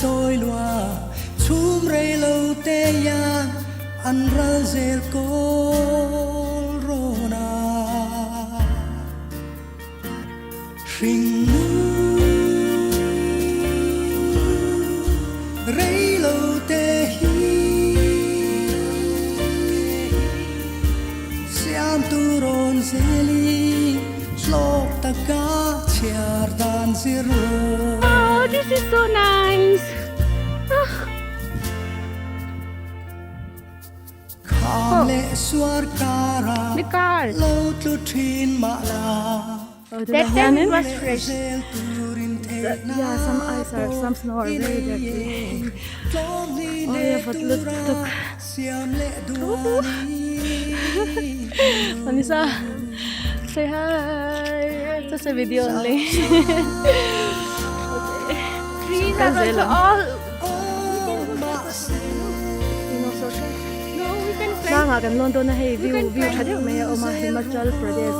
tôi loa chum rei lâu te yang an ral zel kol rona ring rei lâu te hi siam tu ron zeli slok taka chiar dan zero. Oh, this is so nice. The car. That time it was fresh. Yeah, some ice or some snow are very dirty. Oh yeah, but look. Anissa, say hi. Just a video only. Okay. Trees are also all. Đang ở gần London hay view thật đấy mà ở mà Himachal Pradesh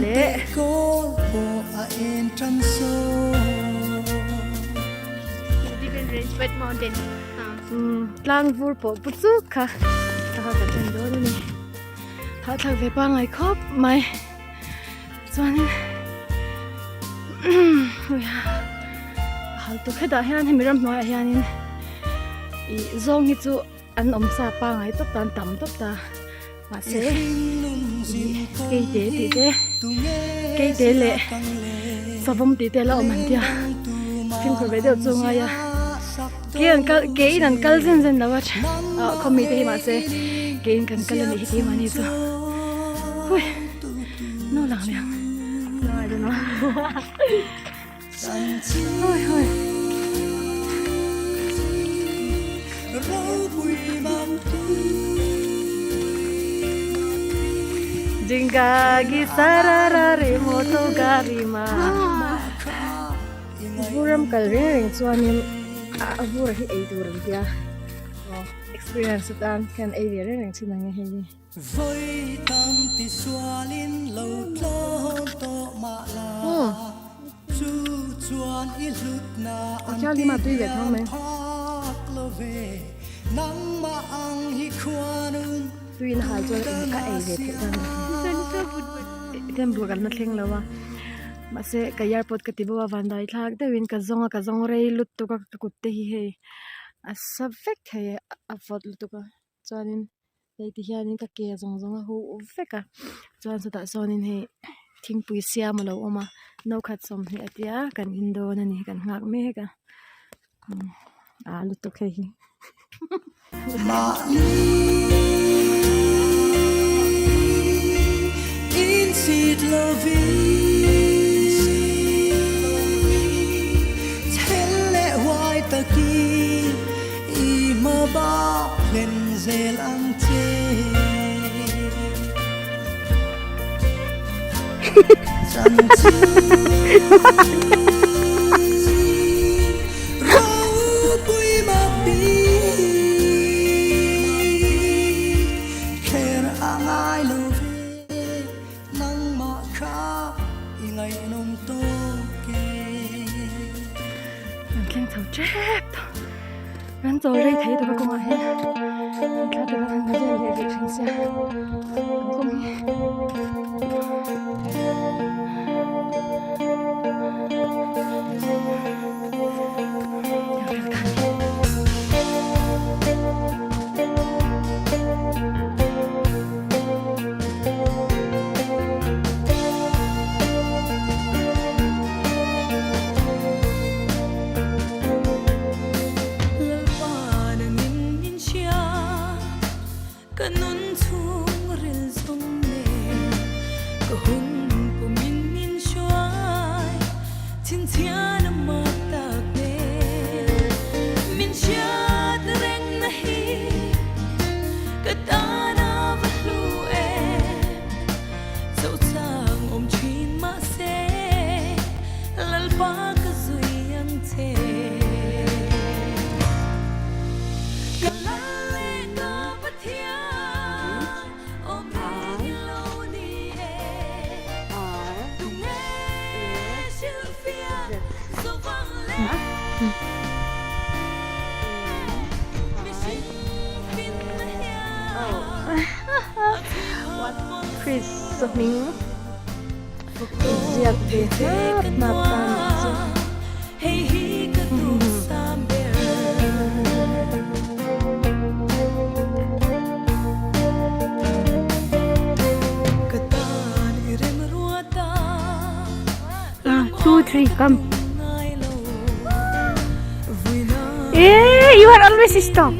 lệ different range but mountain lang vur po putsu kha ta ha kan do ni ha thak ve pa ngai khop mai chuan hal tu kheda hian hemiram noi hianin I zong hi chu an om sa pa ngai top tan tam top ta ma se ke te le savom ti te la om han dia phim ko ve de chunga ya ke in kal zen lawat khomi te ma se ke in kan kal ni hi ma ni chu hui no lang liang no I don't know hoi Jingga gisararare moto garima buram kalring chuanin abur hi ei tur dia experience tan kan ei ve reng chinang he ni voi tam ti swalin lo tlo to ma la chu chuan I lut na achali ma tui ve thong me nang ma ang hi khwanun tuin hal chuan ka ei ve the dan tem bu kan na thleng lawa ma se ka airport ka tibawa vandai thak de win ka zong rei lut to ka kut te hi he a subject he a fot lut to ka chuanin ei ti hianin ka ke zong hu veka chuan sa ta sonin he thingpui siam lo oma no khat som he atia kan indo na ni kan ngak me ka lut to hi ma in sit loving telle wai taki I ma ba len zel ang che chan chi Rắn rồi đây thấy tôi không ai hết. Các bạn đang nói về việc sinh ra không nghe. Kanun chung ril sung ne Chris Ming Ziak de Natan Two, three, come. Hey, you are always stop.